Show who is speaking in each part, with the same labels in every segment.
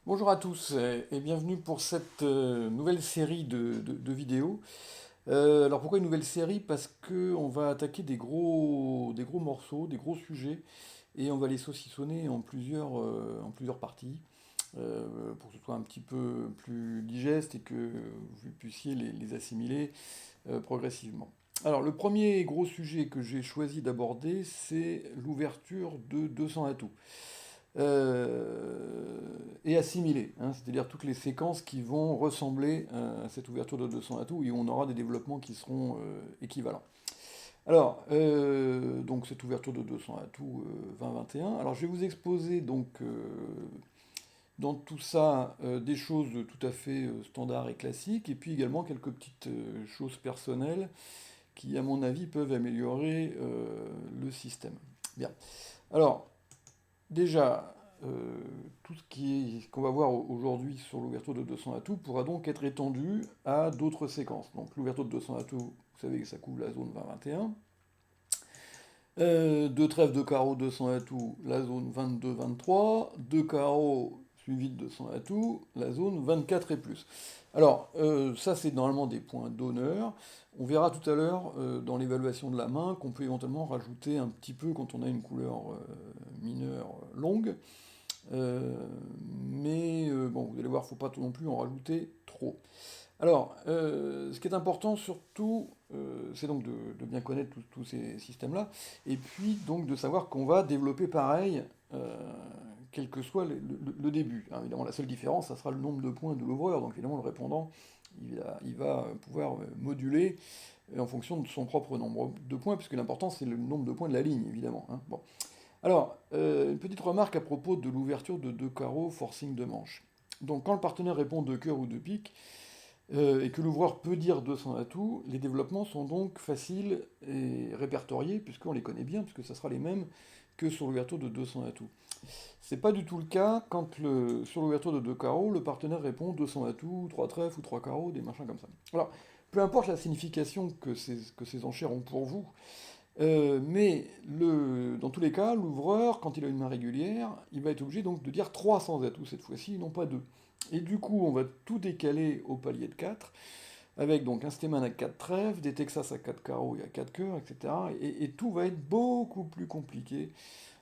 Speaker 1: Bonjour à tous et bienvenue pour cette nouvelle série de vidéos. Alors pourquoi une nouvelle série? Parce que on va attaquer des gros morceaux, des gros sujets et on va les saucissonner en plusieurs parties pour que ce soit un petit peu plus digeste et que vous puissiez les assimiler progressivement. Alors le premier gros sujet que j'ai choisi d'aborder, c'est l'ouverture de 200 atouts et assimilées, hein, c'est-à-dire toutes les séquences qui vont ressembler à cette ouverture de 200 atouts et où on aura des développements qui seront équivalents. Alors, donc cette ouverture de 200 atouts 2021. Alors, je vais vous exposer donc dans tout ça des choses tout à fait standards et classiques, et puis également quelques petites choses personnelles qui, à mon avis, peuvent améliorer le système. Bien. Alors, déjà, tout ce qu'on va voir aujourd'hui sur l'ouverture de 200 atouts pourra donc être étendu à d'autres séquences. Donc l'ouverture de 200 atouts, vous savez que ça couvre la zone 20-21. Deux trèfles de carreaux 200 atouts, la zone 22-23. Deux carreaux suivis de 200 atouts, la zone 24 et plus. Alors, ça c'est normalement des points d'honneur. On verra tout à l'heure dans l'évaluation de la main qu'on peut éventuellement rajouter un petit peu quand on a une couleur mineure longue. Euh, mais bon, vous allez voir, il ne faut pas non plus en rajouter trop. Alors, ce qui est important surtout, c'est donc de bien connaître tous ces systèmes-là, et puis donc de savoir qu'on va développer pareil, quel que soit le début. Hein, évidemment, la seule différence, ça sera le nombre de points de l'ouvreur. Donc évidemment, le répondant, il va pouvoir moduler en fonction de son propre nombre de points, puisque l'important, c'est le nombre de points de la ligne, évidemment. Hein. Bon. Alors, une petite remarque à propos de l'ouverture de deux carreaux forcing de manche. Donc, quand le partenaire répond de cœur ou de pique, et que l'ouvreur peut dire 200 atouts, les développements sont donc faciles et répertoriés, puisqu'on les connaît bien, puisque ça sera les mêmes que sur l'ouverture de 200 atouts. C'est pas du tout le cas quand sur l'ouverture de deux carreaux, le partenaire répond 200 atouts, 3 trèfles ou 3 carreaux, des machins comme ça. Alors, peu importe la signification que ces enchères ont pour vous, dans tous les cas, l'ouvreur, quand il a une main régulière, il va être obligé donc de dire 300 atouts cette fois-ci, non pas 2. Et du coup, on va tout décaler au palier de 4, avec donc un stéman à 4 trèfles, des Texas à 4 carreaux et à 4 cœurs, etc. Et tout va être beaucoup plus compliqué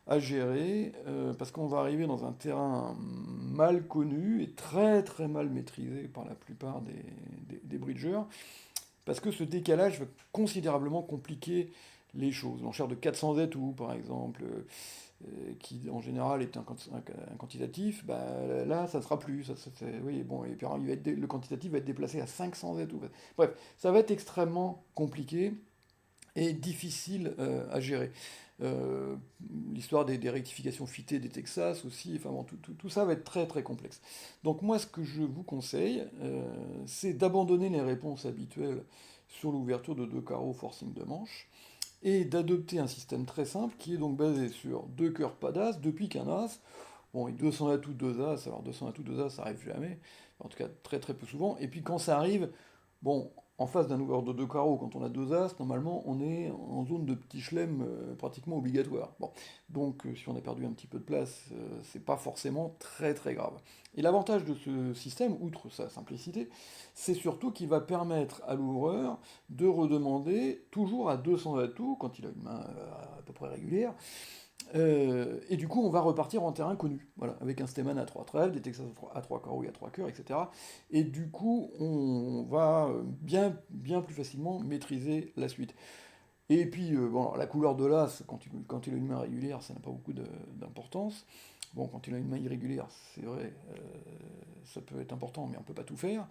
Speaker 1: à gérer, parce qu'on va arriver dans un terrain mal connu et très très mal maîtrisé par la plupart des bridgers, parce que ce décalage va considérablement compliquer les choses. L'enchère de 400 atouts, par exemple, qui en général est un quantitatif, bah, là, ça ne sera plus. Oui, bon, et puis le quantitatif va être déplacé à 500 atouts. Bref, ça va être extrêmement compliqué et difficile à gérer. Euh, L'histoire des rectifications fitées des Texas aussi, enfin bon, tout ça va être très très complexe. Donc moi, ce que je vous conseille, c'est d'abandonner les réponses habituelles sur l'ouverture de deux carreaux forcing de manche, et d'adopter un système très simple qui est donc basé sur deux cœurs pas d'as, deux piques, un as. Bon, et 200 atouts, deux as, alors 200 atouts, deux as, ça arrive jamais, en tout cas très très peu souvent. Et puis quand ça arrive, bon, en face d'un ouvreur de deux carreaux, quand on a deux as, normalement on est en zone de petit chelem pratiquement obligatoire. Bon, donc si on a perdu un petit peu de place, c'est pas forcément très très grave. Et l'avantage de ce système, outre sa simplicité, c'est surtout qu'il va permettre à l'ouvreur de redemander toujours à 200 atouts quand il a une main à peu près régulière, et du coup, on va repartir en terrain connu, voilà, avec un Steman à 3 trèfles, des Texas à 3 carreaux et à 3 cœurs, etc. Et du coup, on va bien plus facilement maîtriser la suite. Et puis, bon, alors, la couleur de l'as, quand il a une main régulière, ça n'a pas beaucoup d'importance. Bon, quand il a une main irrégulière, c'est vrai, ça peut être important, mais on ne peut pas tout faire.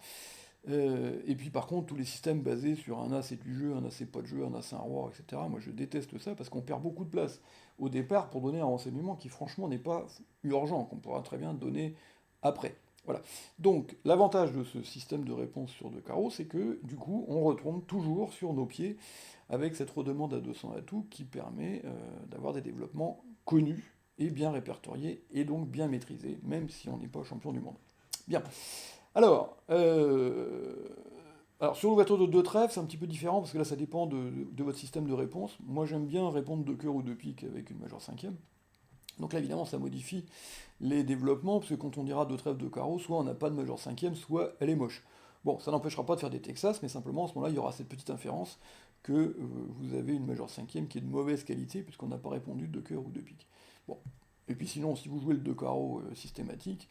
Speaker 1: Et puis par contre, tous les systèmes basés sur un as c'est du jeu, un as c'est pas de jeu, un as c'est un roi, etc. Moi je déteste ça parce qu'on perd beaucoup de place au départ pour donner un renseignement qui franchement n'est pas urgent, qu'on pourra très bien donner après. Voilà. Donc l'avantage de ce système de réponse sur deux carreaux, c'est que du coup on retourne toujours sur nos pieds avec cette redemande à 200 atouts qui permet d'avoir des développements connus et bien répertoriés et donc bien maîtrisés, même si on n'est pas champion du monde. Bien. Alors, alors sur l'ouverture de deux trèfles, c'est un petit peu différent parce que là, ça dépend de votre système de réponse. Moi, j'aime bien répondre de cœur ou de pique avec une majeure cinquième. Donc là, évidemment, ça modifie les développements, parce que quand on dira deux trèfles de carreau, soit on n'a pas de majeur cinquième, soit elle est moche. Bon, ça n'empêchera pas de faire des Texas, mais simplement, à ce moment-là, il y aura cette petite inférence que vous avez une majeure cinquième qui est de mauvaise qualité, puisqu'on n'a pas répondu de cœur ou de pique. Bon. Et puis sinon, si vous jouez le 2 carreaux systématique,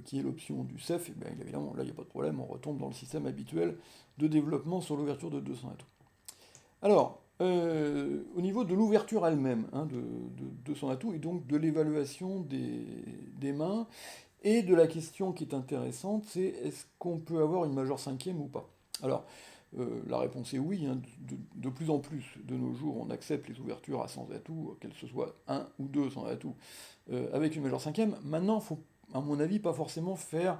Speaker 1: qui est l'option du CEF, et bien évidemment, là, il n'y a pas de problème, on retombe dans le système habituel de développement sur l'ouverture de 200 atouts. Alors, au niveau de l'ouverture elle-même, hein, de 200 atouts, et donc de l'évaluation des mains, et de la question qui est intéressante, c'est est-ce qu'on peut avoir une majeure cinquième ou pas? Alors, la réponse est oui, hein, de plus en plus de nos jours, on accepte les ouvertures à 100 atouts, qu'elles ce soit 1 ou 2 sans atouts, avec une majeure cinquième. Maintenant, il faut, à mon avis, pas forcément faire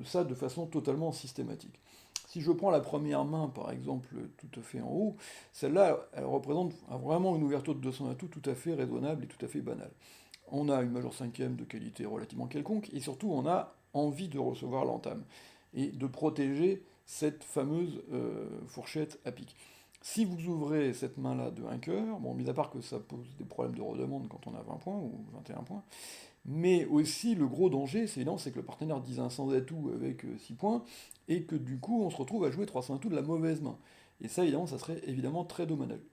Speaker 1: ça de façon totalement systématique. Si je prends la première main, par exemple, tout à fait en haut, celle-là, elle représente vraiment une ouverture de 200 atouts tout à fait raisonnable et tout à fait banale. On a une majeure cinquième de qualité relativement quelconque, et surtout on a envie de recevoir l'entame, et de protéger cette fameuse fourchette à pic. Si vous ouvrez cette main-là de 1 cœur, bon, mis à part que ça pose des problèmes de redemande quand on a 20 points ou 21 points, mais aussi le gros danger, c'est évident, c'est que le partenaire dise un 100 atouts avec 6 points, et que du coup on se retrouve à jouer 300 atouts de la mauvaise main. Et ça, évidemment, ça serait évidemment très dommageable.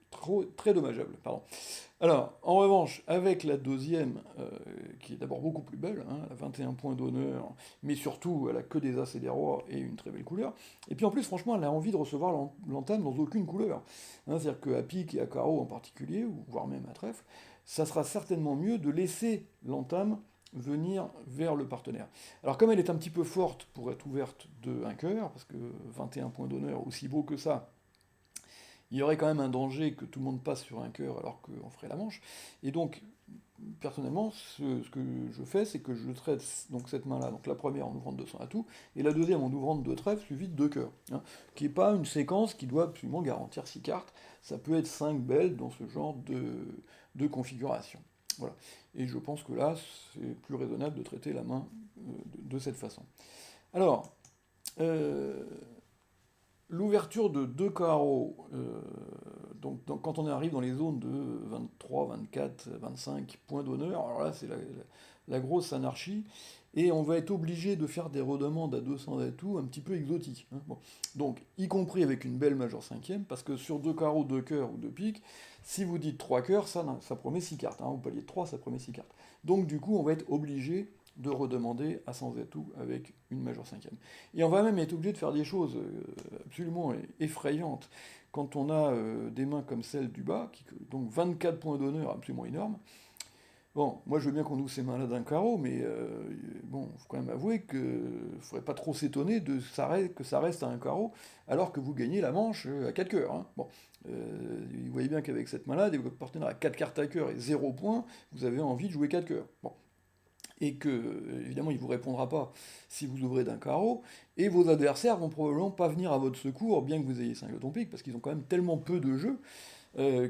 Speaker 1: Très dommageable, pardon. Alors, en revanche, avec la deuxième, qui est d'abord beaucoup plus belle, hein, elle a 21 points d'honneur, mais surtout, elle a que des as et des rois et une très belle couleur. Et puis en plus, franchement, elle a envie de recevoir l'entame dans aucune couleur. Hein, c'est-à-dire qu'à pique et à carreau en particulier, ou voire même à trèfle, ça sera certainement mieux de laisser l'entame venir vers le partenaire. Alors comme elle est un petit peu forte pour être ouverte de 1 cœur, parce que 21 points d'honneur, aussi beau que ça, il y aurait quand même un danger que tout le monde passe sur 1 cœur alors qu'on ferait la manche. Et donc, personnellement, ce que je fais, c'est que je traite donc cette main-là, donc la première en ouvrant de 200 atouts, et la deuxième en ouvrant de 2 trèfles, suivi de 2 cœurs. Hein, qui n'est pas une séquence qui doit absolument garantir 6 cartes. Ça peut être 5 belles dans ce genre de configuration. Voilà. Et je pense que là, c'est plus raisonnable de traiter la main de cette façon. Alors, l'ouverture de 2 carreaux, donc quand on arrive dans les zones de 23, 24, 25 points d'honneur, alors là c'est la grosse anarchie, et on va être obligé de faire des redemandes à 200 atouts un petit peu exotiques. Hein. Bon. Donc, y compris avec une belle majeure cinquième, parce que sur 2 carreaux, 2 cœurs ou 2 piques, si vous dites 3 cœurs, ça promet 6 cartes. Hein. Au palier de 3, ça promet 6 cartes. Donc du coup, on va être obligé de redemander à 100 atouts avec une majeure cinquième. Et on va même être obligé de faire des choses absolument effrayantes quand on a des mains comme celle du bas, donc 24 points d'honneur absolument énormes. Bon, moi je veux bien qu'on ouvre ces mains-là d'un carreau, mais bon, faut quand même avouer qu'il ne faudrait pas trop s'étonner que ça reste à un carreau, alors que vous gagnez la manche à 4 cœurs. Hein. Bon, vous voyez bien qu'avec cette main-là, dès que votre partenaire a 4 cartes à cœur et 0 points, vous avez envie de jouer 4 cœurs. Bon, et que, évidemment, il ne vous répondra pas si vous ouvrez d'un carreau, et vos adversaires vont probablement pas venir à votre secours, bien que vous ayez 5 lots pique, parce qu'ils ont quand même tellement peu de jeux,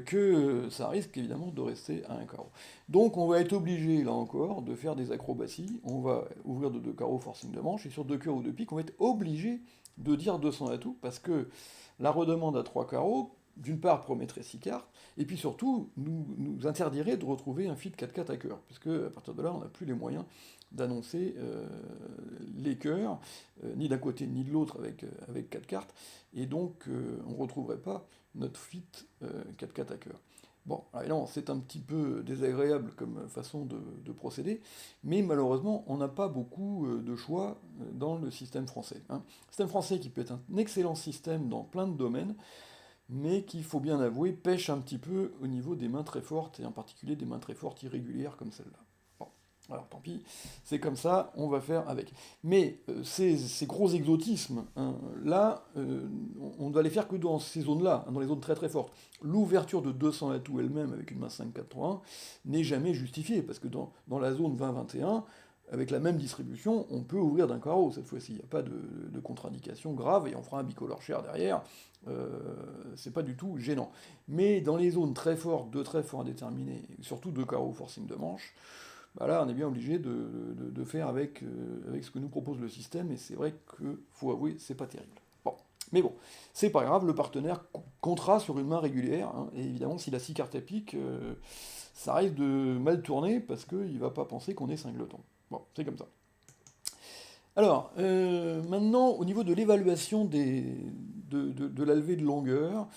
Speaker 1: que ça risque évidemment de rester à un carreau. Donc on va être obligé, là encore, de faire des acrobaties, on va ouvrir de 2 carreaux forcing de manche, et sur 2 cœurs ou 2 piques, on va être obligé de dire 200 atouts, parce que la redemande à 3 carreaux, d'une part, promettrait 6 cartes, et puis surtout, nous interdirait de retrouver un fit 4-4 à cœur, puisque à partir de là, on n'a plus les moyens d'annoncer les cœurs, ni d'un côté ni de l'autre avec 4 cartes, et donc on ne retrouverait pas notre fit 4-4 à cœur. Bon, alors c'est un petit peu désagréable comme façon de procéder, mais malheureusement, on n'a pas beaucoup de choix dans le système français. Hein. Le système français qui peut être un excellent système dans plein de domaines, mais qui, il faut bien avouer, pêche un petit peu au niveau des mains très fortes, et en particulier des mains très fortes irrégulières comme celle-là. Bon, alors tant pis, c'est comme ça, on va faire avec. Mais ces gros exotismes, hein, là, on ne va les faire que dans ces zones-là, hein, dans les zones très très fortes. L'ouverture de 200 atouts elle-même avec une main 5-4-3-1 n'est jamais justifiée, parce que dans la zone 20-21, avec la même distribution, on peut ouvrir d'un carreau cette fois-ci. Il n'y a pas de contre-indication grave, et on fera un bicolore cher derrière. C'est pas du tout gênant. Mais dans les zones très fortes, de très forts indéterminés, surtout de carreaux forcing de manche, bah là on est bien obligé de faire avec ce que nous propose le système, et c'est vrai que, faut avouer, c'est pas terrible. Bon, Mais bon, c'est pas grave, le partenaire comptera sur une main régulière, hein, et évidemment, s'il a 6 cartes à pique, ça risque de mal tourner parce qu'il va pas penser qu'on est singleton. Bon, c'est comme ça. Alors, maintenant, au niveau de l'évaluation de la levée de longueur,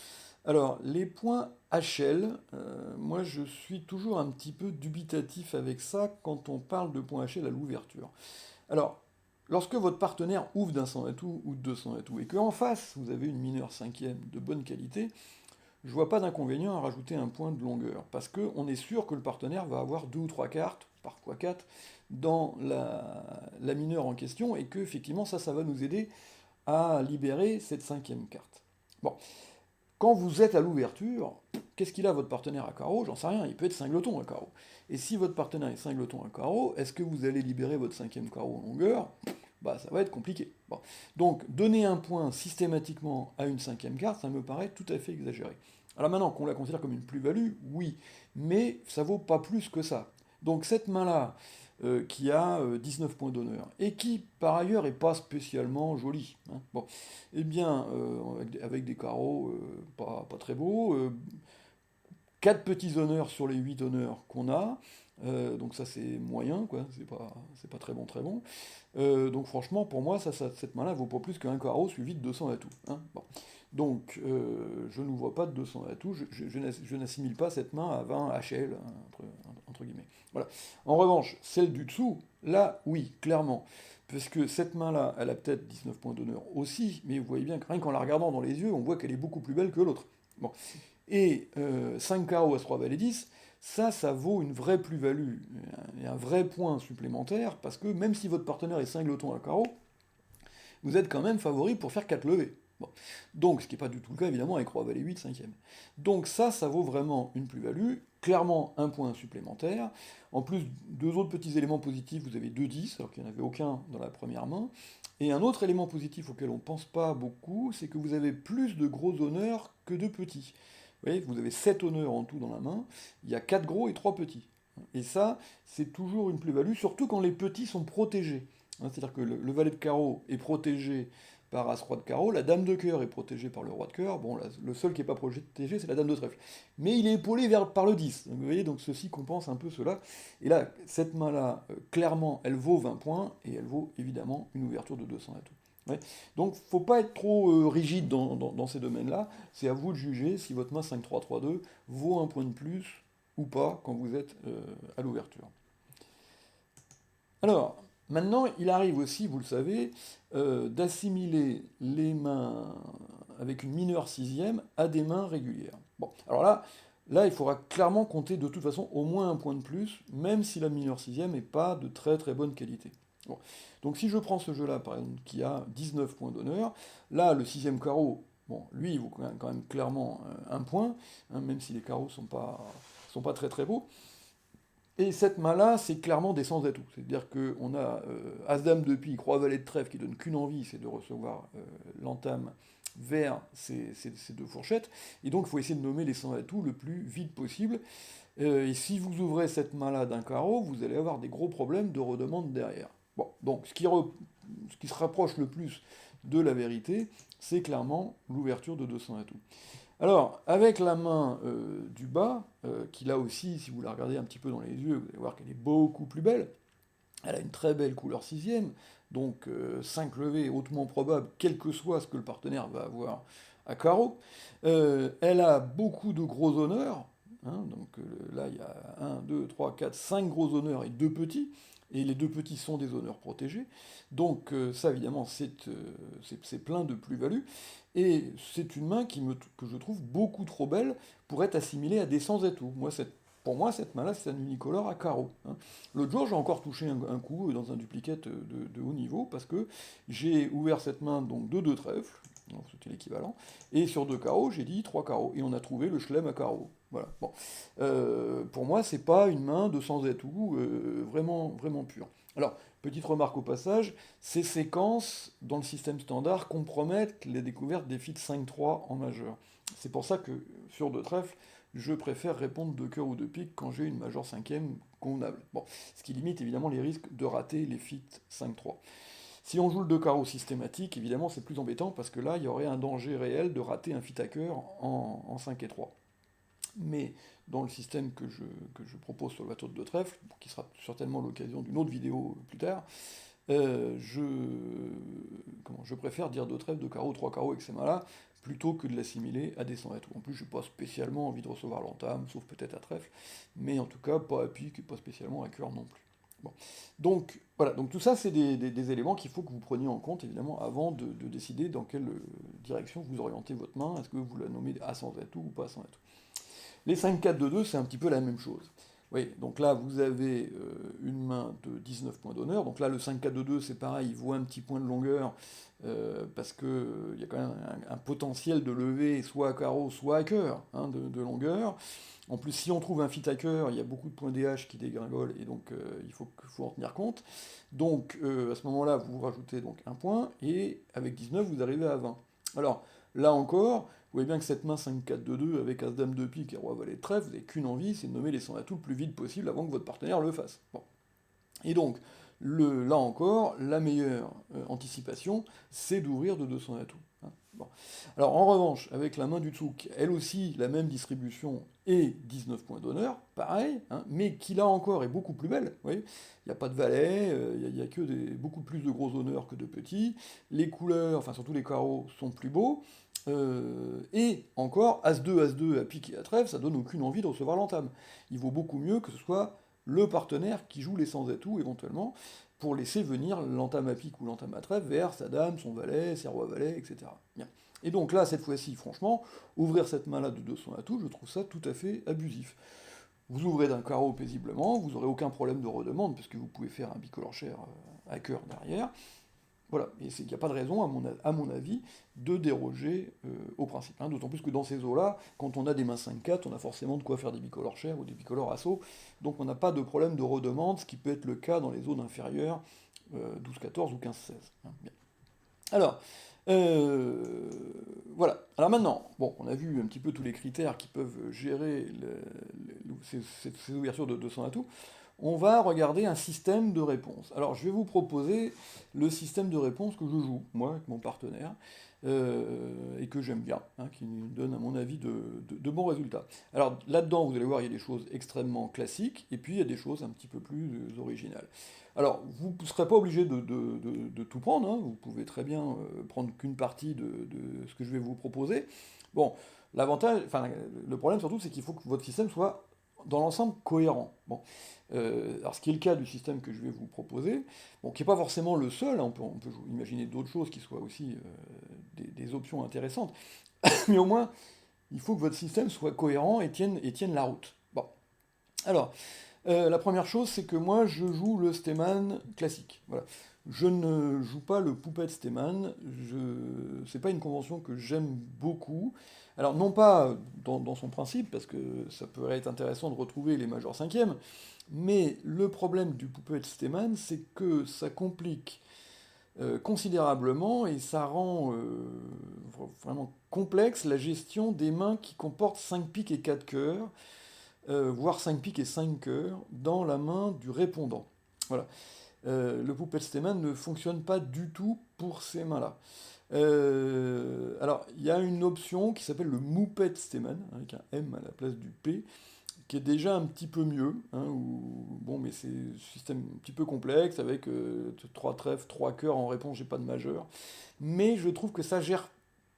Speaker 1: alors, les points HL, moi je suis toujours un petit peu dubitatif avec ça quand on parle de points HL à l'ouverture. Alors, lorsque votre partenaire ouvre d'un 100 atouts ou de 200 atouts et qu'en face vous avez une mineure cinquième de bonne qualité, je vois pas d'inconvénient à rajouter un point de longueur, parce qu'on est sûr que le partenaire va avoir deux ou trois cartes, parfois quatre, dans la mineure en question, et que effectivement ça va nous aider à libérer cette cinquième carte. Bon, quand vous êtes à l'ouverture, qu'est-ce qu'il a votre partenaire à carreau? J'en sais rien, il peut être singleton à carreau. Et si votre partenaire est singleton à carreau, est-ce que vous allez libérer votre cinquième carreau en longueur? Bah ça va être compliqué. Bon. Donc donner un point systématiquement à une cinquième carte, ça me paraît tout à fait exagéré. Alors maintenant qu'on la considère comme une plus-value, oui, mais ça vaut pas plus que ça. Donc cette main-là, qui a 19 points d'honneur, et qui par ailleurs est pas spécialement jolie, hein. Bon, eh bien, avec des carreaux pas très beaux, 4 petits honneurs sur les 8 honneurs qu'on a, donc ça c'est moyen, quoi, c'est pas très bon, très bon. Donc franchement, pour moi, cette main-là vaut pas plus qu'un carreau suivi de 200 atouts, hein. Bon. Donc je ne vois pas de 200 atouts, je n'assimile pas cette main à 20 HL, hein, entre guillemets. Voilà. En revanche, celle du dessous, là, oui, clairement. Parce que cette main-là, elle a peut-être 19 points d'honneur aussi, mais vous voyez bien que rien qu'en la regardant dans les yeux, on voit qu'elle est beaucoup plus belle que l'autre. Bon. Et 5 carreaux à 3 valets 10, ça vaut une vraie plus-value, et un vrai point supplémentaire, parce que même si votre partenaire est singleton à carreau, vous êtes quand même favori pour faire 4 levées. Bon. Donc, ce qui n'est pas du tout le cas évidemment avec Roi Valet 8, 5e. Donc ça vaut vraiment une plus-value, clairement un point supplémentaire. En plus, deux autres petits éléments positifs, vous avez 2 10, alors qu'il n'y en avait aucun dans la première main. Et un autre élément positif auquel on ne pense pas beaucoup, c'est que vous avez plus de gros honneurs que de petits. Vous voyez, vous avez 7 honneurs en tout dans la main, il y a 4 gros et 3 petits. Et ça, c'est toujours une plus-value, surtout quand les petits sont protégés. Hein, c'est-à-dire que le valet de carreau est protégé par As-Roi de carreau, la dame de cœur est protégée par le roi de cœur, bon, le seul qui n'est pas protégé, c'est la dame de trèfle. Mais il est épaulé par le 10, donc, vous voyez, donc ceci compense un peu cela. Et là, cette main-là, clairement, elle vaut 20 points, et elle vaut évidemment une ouverture de 200 atouts. Ouais. Donc, faut pas être trop rigide dans ces domaines-là, c'est à vous de juger si votre main 5-3-3-2 vaut un point de plus ou pas quand vous êtes à l'ouverture. Alors, maintenant, il arrive aussi, vous le savez, d'assimiler les mains avec une mineure sixième à des mains régulières. Bon, alors là, il faudra clairement compter de toute façon au moins un point de plus, même si la mineure sixième n'est pas de très très bonne qualité. Bon. Donc si je prends ce jeu-là, par exemple, qui a 19 points d'honneur, là, le sixième carreau, bon, lui, il vaut quand même clairement un point, hein, même si les carreaux sont pas très très beaux. Et cette main-là, c'est clairement des sans atouts. C'est-à-dire qu'on a As-Dame de pique, Roi Valet de trèfle qui donne qu'une envie, c'est de recevoir l'entame vers ces deux fourchettes. Et donc il faut essayer de nommer les sans atouts le plus vite possible. Et si vous ouvrez cette main-là d'un carreau, vous allez avoir des gros problèmes de redemande derrière. Bon, donc ce qui se rapproche le plus de la vérité, c'est clairement l'ouverture de 200 atouts. Alors, avec la main du bas, qui là aussi, si vous la regardez un petit peu dans les yeux, vous allez voir qu'elle est beaucoup plus belle. Elle a une très belle couleur sixième, donc 5 levées hautement probable, quel que soit ce que le partenaire va avoir à carreau. Elle a beaucoup de gros honneurs, hein, donc là il y a un, 2, 3, 4, 5 gros honneurs et 2 petits, et les 2 petits sont des honneurs protégés. Donc ça évidemment c'est plein de plus-values, et c'est une main que je trouve beaucoup trop belle pour être assimilée à des sans-atouts. Pour moi, cette main-là, c'est un unicolore à carreaux, hein. L'autre jour, j'ai encore touché un coup dans un duplicate de haut niveau, parce que j'ai ouvert cette main donc de 2 trèfles, donc c'était l'équivalent, et sur 2 carreaux, j'ai dit 3 carreaux, et on a trouvé le chelem à carreaux. Voilà. Bon. Pour moi, c'est pas une main de sans-atout vraiment, vraiment pure. Alors, petite remarque au passage, ces séquences dans le système standard compromettent les découvertes des fits 5-3 en majeur. C'est pour ça que sur 2 trèfles, je préfère répondre de cœur ou de pique quand j'ai une majeure cinquième convenable. Bon, ce qui limite évidemment les risques de rater les fits 5-3. Si on joue le 2 carreaux systématique, évidemment c'est plus embêtant parce que là il y aurait un danger réel de rater un fit hacker en 5 et 3. Mais dans le système que je propose sur le bateau de deux trèfles, qui sera certainement l'occasion d'une autre vidéo plus tard, euh, je, je préfère dire deux trèfles, deux carreaux, trois carreaux avec ces mains-là, plutôt que de l'assimiler à des 100 atouts. En plus, je n'ai pas spécialement envie de recevoir l'entame, sauf peut-être à trèfle, mais en tout cas pas à pique et pas spécialement à cœur non plus. Bon. Donc voilà, donc tout ça c'est des éléments qu'il faut que vous preniez en compte évidemment avant de décider dans quelle direction vous orientez votre main. Est-ce que vous la nommez à 100 atouts ou pas à 100 atouts. Les 5-4-2-2 c'est un petit peu la même chose. Oui, donc là vous avez une main de 19 points d'honneur. Donc là le 5-4-2-2 c'est pareil, il vaut un petit point de longueur parce qu'il y a quand même un potentiel de lever soit à carreau soit à cœur hein, de longueur. En plus, si on trouve un fit hacker, il y a beaucoup de points DH qui dégringolent et donc faut en tenir compte. Donc à ce moment-là, vous rajoutez donc un point et avec 19, vous arrivez à 20. Alors là encore, vous voyez bien que cette main 5-4-2-2 avec As-Dame de pique et Roi Valet de trèfle, vous n'avez qu'une envie, c'est de nommer les 100 atouts le plus vite possible avant que votre partenaire le fasse. Bon. Et donc, là encore, la meilleure anticipation, c'est d'ouvrir de 200 atouts. Hein. Bon. Alors en revanche, avec la main du Tsouk, elle aussi, la même distribution et 19 points d'honneur, pareil, hein, mais qui là encore est beaucoup plus belle. Vous voyez, il n'y a pas de valet, il n'y a que beaucoup plus de gros honneurs que de petits. Les couleurs, enfin surtout les carreaux, sont plus beaux. Et encore, As-2, As-2 à pique et à trèfle, ça donne aucune envie de recevoir l'entame. Il vaut beaucoup mieux que ce soit le partenaire qui joue les 100 atouts éventuellement, pour laisser venir l'entame à pique ou l'entame à trèfle vers sa dame, son valet, ses rois valets, etc. Bien. Et donc là, cette fois-ci, franchement, ouvrir cette main-là de 200 atouts, je trouve ça tout à fait abusif. Vous ouvrez d'un carreau paisiblement, vous n'aurez aucun problème de redemande, puisque vous pouvez faire un bicolore cher à cœur derrière. Voilà, et il n'y a pas de raison, à mon avis, de déroger au principe. Hein. D'autant plus que dans ces eaux-là, quand on a des mains 5-4, on a forcément de quoi faire des bicolores chers ou des bicolores assaut, donc on n'a pas de problème de redemande, ce qui peut être le cas dans les zones inférieures, 12-14 ou 15-16. Hein. Bien. Alors, voilà. Alors maintenant, bon, on a vu un petit peu tous les critères qui peuvent gérer ces ouvertures de 200 atouts. On va regarder un système de réponse. Alors, je vais vous proposer le système de réponse que je joue, moi, avec mon partenaire, et que j'aime bien, hein, qui nous donne, à mon avis, de bons résultats. Alors, là-dedans, vous allez voir, il y a des choses extrêmement classiques, et puis il y a des choses un petit peu plus originales. Alors, vous ne serez pas obligé de tout prendre, hein, vous pouvez très bien prendre qu'une partie de ce que je vais vous proposer. Bon, l'avantage, enfin, le problème surtout, c'est qu'il faut que votre système soit dans l'ensemble cohérent. Bon. Alors ce qui est le cas du système que je vais vous proposer, bon, qui n'est pas forcément le seul, hein, on peut imaginer d'autres choses qui soient aussi des options intéressantes, mais au moins, il faut que votre système soit cohérent et tienne la route. Bon. Alors, la première chose, c'est que moi, je joue le Steman classique. Voilà. Je ne joue pas le Puppet Steman. C'est pas une convention que j'aime beaucoup. Alors, non pas dans son principe, parce que ça pourrait être intéressant de retrouver les majors cinquièmes, mais le problème du Puppet Steman, c'est que ça complique considérablement et ça rend vraiment complexe la gestion des mains qui comportent 5 piques et 4 cœurs voire 5 piques et 5 cœurs, dans la main du répondant. Voilà. Le Puppet-Steman ne fonctionne pas du tout pour ces mains-là. Alors, il y a une option qui s'appelle le Moupet-Steman, avec un M à la place du P, qui est déjà un petit peu mieux, hein, bon, mais c'est un système un petit peu complexe, avec 3 trèfles, 3 cœurs en réponse, j'ai pas de majeur. Mais je trouve que ça gère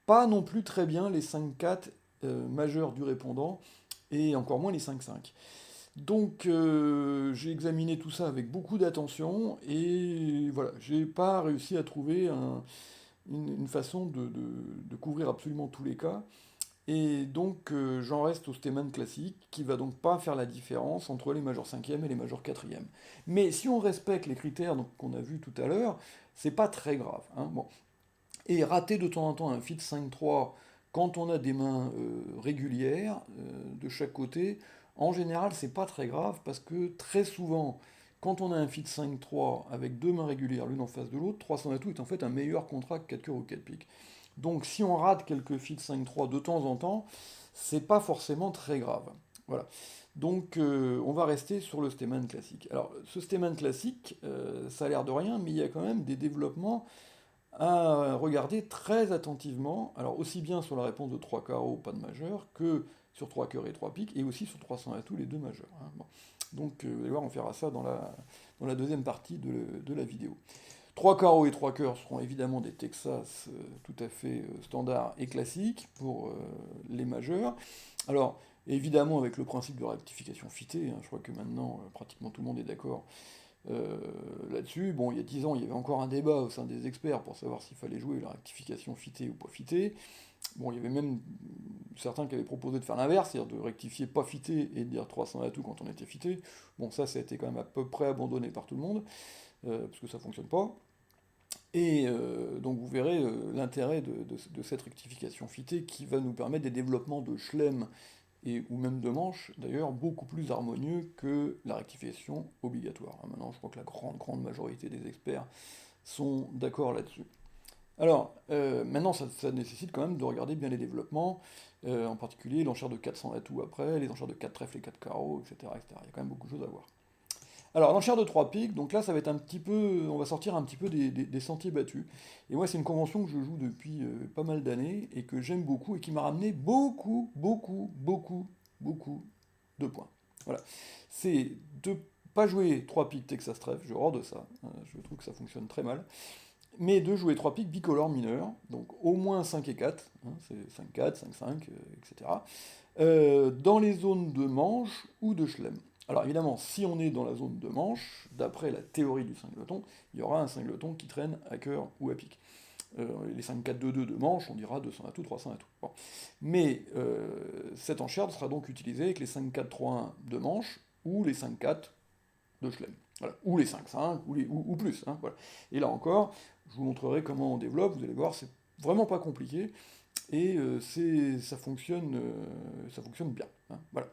Speaker 1: pas non plus très bien les 5-4 majeurs du répondant, et encore moins les 5-5. Donc j'ai examiné tout ça avec beaucoup d'attention et voilà, j'ai pas réussi à trouver une façon de couvrir absolument tous les cas. Et donc j'en reste au Steman classique qui va donc pas faire la différence entre les majors 5e et les majors 4e. Mais si on respecte les critères qu'on a vus tout à l'heure, c'est pas très grave. Hein. Bon. Et rater de temps en temps un fit 5-3 quand on a des mains régulières de chaque côté, en général, c'est pas très grave parce que très souvent, quand on a un fit 5-3 avec deux mains régulières l'une en face de l'autre, 300 atouts est en fait un meilleur contrat que 4 cœurs ou 4 piques. Donc si on rate quelques fits 5-3 de temps en temps, c'est pas forcément très grave. Voilà. Donc on va rester sur le Stayman classique. Alors ce Stayman classique, ça a l'air de rien, mais il y a quand même des développements à regarder très attentivement, alors aussi bien sur la réponse de 3 carreaux, pas de majeur, que sur 3 cœurs et 3 piques, et aussi sur 300 atouts, les deux majeurs, hein. Bon. Donc vous allez voir, on verra ça dans la deuxième partie de la vidéo. 3 carreaux et 3 cœurs seront évidemment des Texas tout à fait standards et classiques pour les majeurs. Alors, évidemment avec le principe de rectification fitée, hein, je crois que maintenant pratiquement tout le monde est d'accord euh, là-dessus. Bon, il y a 10 ans, il y avait encore un débat au sein des experts pour savoir s'il fallait jouer la rectification fitée ou pas fitée. Bon, il y avait même certains qui avaient proposé de faire l'inverse, c'est-à-dire de rectifier pas fité et de dire 300 atouts quand on était fité. Bon, ça a été quand même à peu près abandonné par tout le monde, parce que ça fonctionne pas. Et donc vous verrez l'intérêt de cette rectification fitée qui va nous permettre des développements de chelem et ou même de manches, d'ailleurs, beaucoup plus harmonieux que la rectification obligatoire. Maintenant, je crois que la grande majorité des experts sont d'accord là-dessus. Alors, maintenant, ça nécessite quand même de regarder bien les développements, en particulier l'enchère de 400 atouts après, les enchères de 4 trèfles et 4 carreaux, etc., etc. Il y a quand même beaucoup de choses à voir. Alors, l'enchère de 3 piques, donc là, ça va être un petit peu, on va sortir un petit peu des sentiers battus. Et moi, c'est une convention que je joue depuis pas mal d'années et que j'aime beaucoup et qui m'a ramené beaucoup de points. Voilà. C'est de pas jouer 3 piques Texas Trèfle, j'ai horreur de ça, je trouve que ça fonctionne très mal, mais de jouer 3 piques bicolores mineurs, donc au moins 5 et 4, hein, c'est 5-4, 5-5, etc., dans les zones de manche ou de chelem. Alors évidemment, si on est dans la zone de manche, d'après la théorie du singleton, il y aura un singleton qui traîne à cœur ou à pique. Les 5-4-2-2 de manche, on dira 200 atouts, 300 atouts. Bon. Mais cette enchère sera donc utilisée avec les 5-4-3-1 de manche ou les 5-4 de chelem. Voilà. Ou les 5-5, ou plus, hein, voilà. Et là encore, je vous montrerai comment on développe, vous allez voir, c'est vraiment pas compliqué, et ça fonctionne bien, hein, voilà.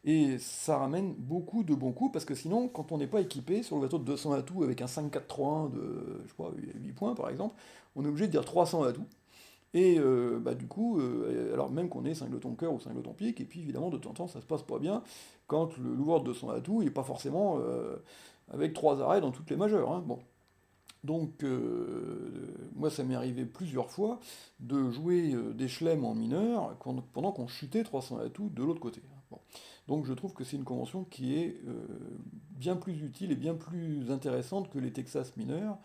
Speaker 1: Et ça ramène beaucoup de bons coups, parce que sinon, quand on n'est pas équipé, sur le bateau de 200 atouts, avec un 5-4-3-1 de, je sais pas, 8 points par exemple, on est obligé de dire 300 atouts. Et bah, du coup, alors même qu'on est singleton cœur ou singleton pique, et puis évidemment, de temps en temps, ça se passe pas bien quand l'ouvreur de 200 atouts n'est pas forcément avec 3 arrêts dans toutes les majeures, hein. Bon. Donc, moi, ça m'est arrivé plusieurs fois de jouer des chelems en mineur pendant qu'on chutait 300 atouts de l'autre côté, hein. Bon. Donc, je trouve que c'est une convention qui est bien plus utile et bien plus intéressante que les Texas mineurs.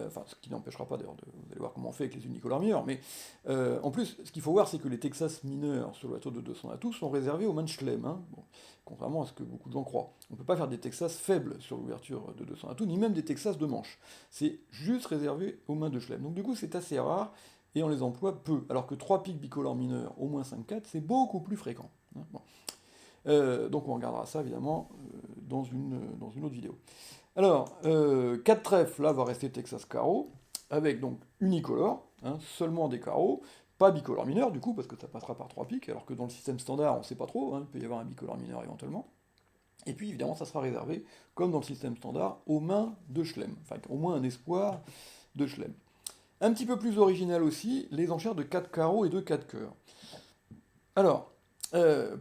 Speaker 1: Enfin, ce qui n'empêchera pas d'ailleurs, vous allez voir comment on fait avec les unicolores mineurs, mais en plus, ce qu'il faut voir, c'est que les Texas mineurs sur le bateau de 200 atouts sont réservés aux mains de Chelem, hein, bon, contrairement à ce que beaucoup de gens croient. On ne peut pas faire des Texas faibles sur l'ouverture de 200 atouts, ni même des Texas de manche. C'est juste réservé aux mains de Chelem. Donc du coup, c'est assez rare, et on les emploie peu, alors que 3 pics bicolores mineurs, au moins 5-4, c'est beaucoup plus fréquent, hein, bon. Donc on regardera ça évidemment dans une autre vidéo. Alors, 4 trèfles, là, va rester Texas carreau, avec donc unicolore, hein, seulement des carreaux, pas bicolore mineur, du coup, parce que ça passera par 3 piques, alors que dans le système standard, on ne sait pas trop, hein, il peut y avoir un bicolore mineur éventuellement. Et puis, évidemment, ça sera réservé, comme dans le système standard, aux mains de Chelem, enfin, au moins un espoir de Chelem. Un petit peu plus original aussi, les enchères de 4 carreaux et de 4 cœurs. Alors,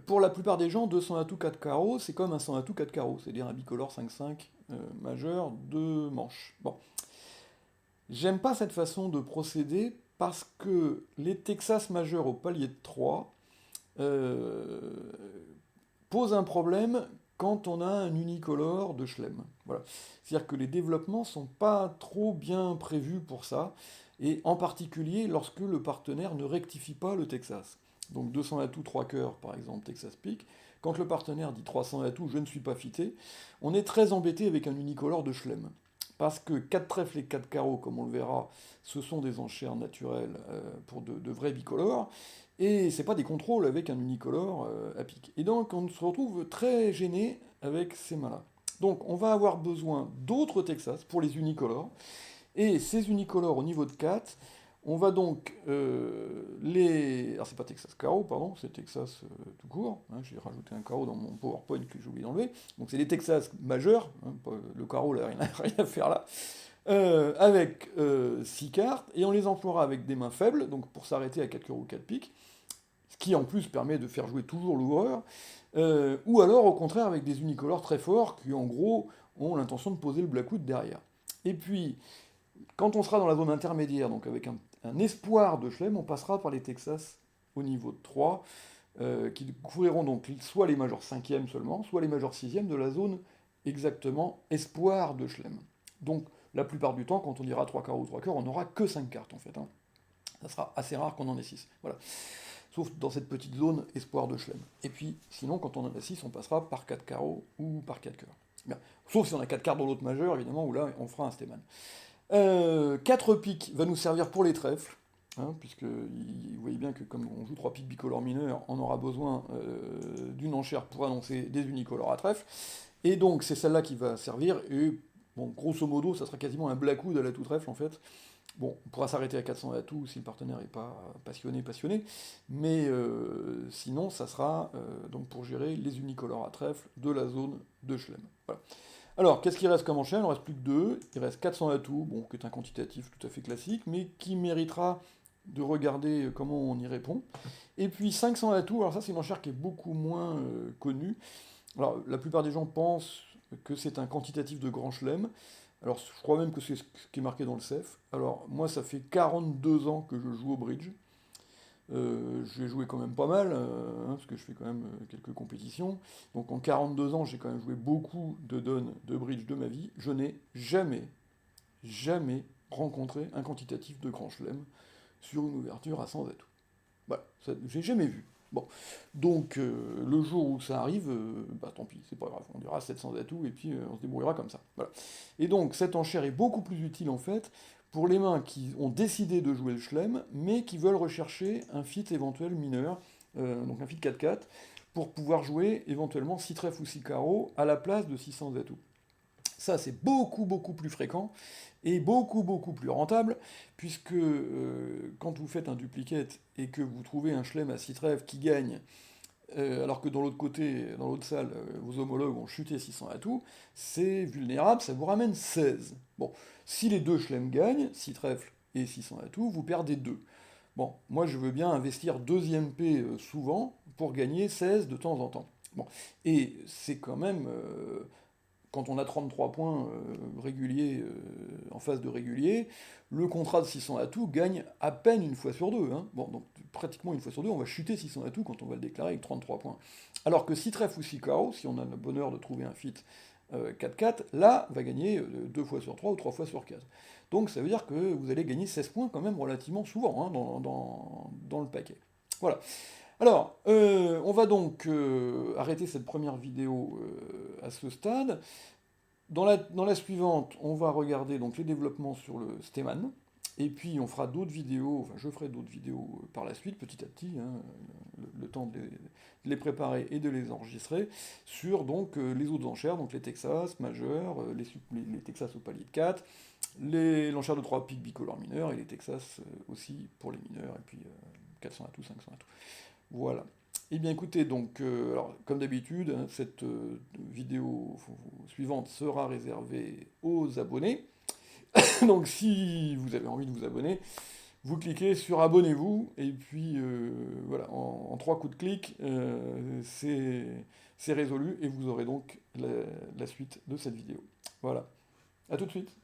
Speaker 1: pour la plupart des gens, 200 atouts 4 carreaux, c'est comme un 100 atouts 4 carreaux, c'est-à-dire un bicolore 5-5 majeur de manche. Bon, j'aime pas cette façon de procéder parce que les Texas majeurs au palier de 3 euh, posent un problème quand on a un unicolore de Chelem. Voilà. C'est-à-dire que les développements sont pas trop bien prévus pour ça, et en particulier lorsque le partenaire ne rectifie pas le Texas. Donc 200 atouts, 3 cœurs, par exemple, Texas Peak. Quand le partenaire dit 300 atouts, je ne suis pas fité, on est très embêté avec un unicolore de Chelem. Parce que 4 trèfles et 4 carreaux, comme on le verra, ce sont des enchères naturelles pour de vrais bicolores, et c'est pas des contrôles avec un unicolore à pic. Et donc on se retrouve très gêné avec ces mains-là. Donc on va avoir besoin d'autres Texas pour les unicolores, et ces unicolores au niveau de 4, on va donc les... Alors c'est pas Texas carreau, pardon, c'est Texas tout court, hein, j'ai rajouté un carreau dans mon PowerPoint que j'ai oublié d'enlever, donc c'est des Texas majeurs, hein, le carreau là, rien à faire là, avec 6 cartes, et on les emploiera avec des mains faibles, donc pour s'arrêter à 4 cœurs ou 4 piques, ce qui en plus permet de faire jouer toujours l'ouvreur, ou alors au contraire avec des unicolores très forts qui en gros ont l'intention de poser le Blackwood derrière. Et puis, quand on sera dans la zone intermédiaire, donc avec un espoir de Schlem, on passera par les Texas au niveau de 3, qui couvriront donc soit les majors 5e seulement, soit les majors 6e de la zone exactement espoir de Schlem. Donc la plupart du temps, quand on dira 3 quarts ou 3 quarts, on n'aura que 5 cartes en fait. Hein. Ça sera assez rare qu'on en ait 6. Voilà. Sauf dans cette petite zone espoir de Schlem. Et puis, sinon, quand on en a 6, on passera par 4 carreaux ou par 4 cœurs. Bien. Sauf si on a 4 cartes dans l'autre majeur, évidemment, où là, on fera un Steman. 4 piques va nous servir pour les trèfles, hein, puisque vous voyez bien que comme on joue 3 piques bicolores mineurs, on aura besoin d'une enchère pour annoncer des unicolores à trèfle. Et donc, c'est celle-là qui va servir, et bon, grosso modo, ça sera quasiment un Blackwood à la tout trèfle, en fait. Bon, on pourra s'arrêter à 400 atouts si le partenaire n'est pas passionné, mais sinon, ça sera donc pour gérer les unicolores à trèfle de la zone de Schlem. Voilà. Alors, qu'est-ce qui reste comme enchère? Il ne reste plus que 2. Il reste 400 atouts, bon, qui est un quantitatif tout à fait classique, mais qui méritera de regarder comment on y répond. Et puis 500 atouts, alors ça c'est une enchère qui est beaucoup moins connue. Alors, la plupart des gens pensent que c'est un quantitatif de Grand Chelem. Alors, je crois même que c'est ce qui est marqué dans le CEF. Alors, moi, ça fait 42 ans que je joue au bridge. J'ai joué quand même pas mal, hein, parce que je fais quand même quelques compétitions. Donc en 42 ans, j'ai quand même joué beaucoup de donnes de bridge de ma vie. Je n'ai jamais rencontré un quantitatif de Grand Chelem sur une ouverture à 100 atouts. Voilà, j'ai jamais vu. Bon, donc le jour où ça arrive, bah tant pis, c'est pas grave, on dira 700 atouts et puis on se débrouillera comme ça. Voilà. Et donc cette enchère est beaucoup plus utile en fait pour les mains qui ont décidé de jouer le Schlem, mais qui veulent rechercher un fit éventuel mineur, donc un fit 4-4, pour pouvoir jouer éventuellement 6 trèfles ou 6 carreaux à la place de 600 atouts. Ça, c'est beaucoup plus fréquent et beaucoup plus rentable, puisque quand vous faites un duplicate et que vous trouvez un Schlem à 6 trèfles qui gagne, alors que dans l'autre côté, dans l'autre salle, vos homologues ont chuté 600 atouts, c'est vulnérable, ça vous ramène 16. Bon, si les deux Schlem gagnent, 6 trèfles et 600 atouts, vous perdez 2. Bon, moi je veux bien investir 2ème P souvent pour gagner 16 de temps en temps. Bon, et c'est quand même quand on a 33 points réguliers en phase de régulier, le contrat de 600 atouts gagne à peine une fois sur deux. Hein. Bon, donc pratiquement une fois sur deux, on va chuter 600 atouts quand on va le déclarer avec 33 points. Alors que 6 trèfles ou 6 carreaux, si on a le bonheur de trouver un fit 4-4, là, va gagner 2 fois sur 3 ou 3 fois sur 4. Donc ça veut dire que vous allez gagner 16 points quand même relativement souvent hein, dans le paquet. Voilà. Alors, on va donc arrêter cette première vidéo à ce stade. Dans la suivante, on va regarder donc les développements sur le Steman, et puis on fera d'autres vidéos, enfin je ferai d'autres vidéos par la suite, petit à petit, hein, le temps de les préparer et de les enregistrer, sur donc les autres enchères, donc les Texas majeurs, les Texas au palier de 4, l'enchère de 3 pics bicolores mineurs, et les Texas aussi pour les mineurs, et puis 400 atouts, 500 atouts. Voilà. Eh bien écoutez, donc, alors, comme d'habitude, hein, cette vidéo suivante sera réservée aux abonnés. Donc si vous avez envie de vous abonner, vous cliquez sur abonnez-vous, et puis voilà, en 3 coups de clic, c'est résolu, et vous aurez donc la suite de cette vidéo. Voilà. À tout de suite.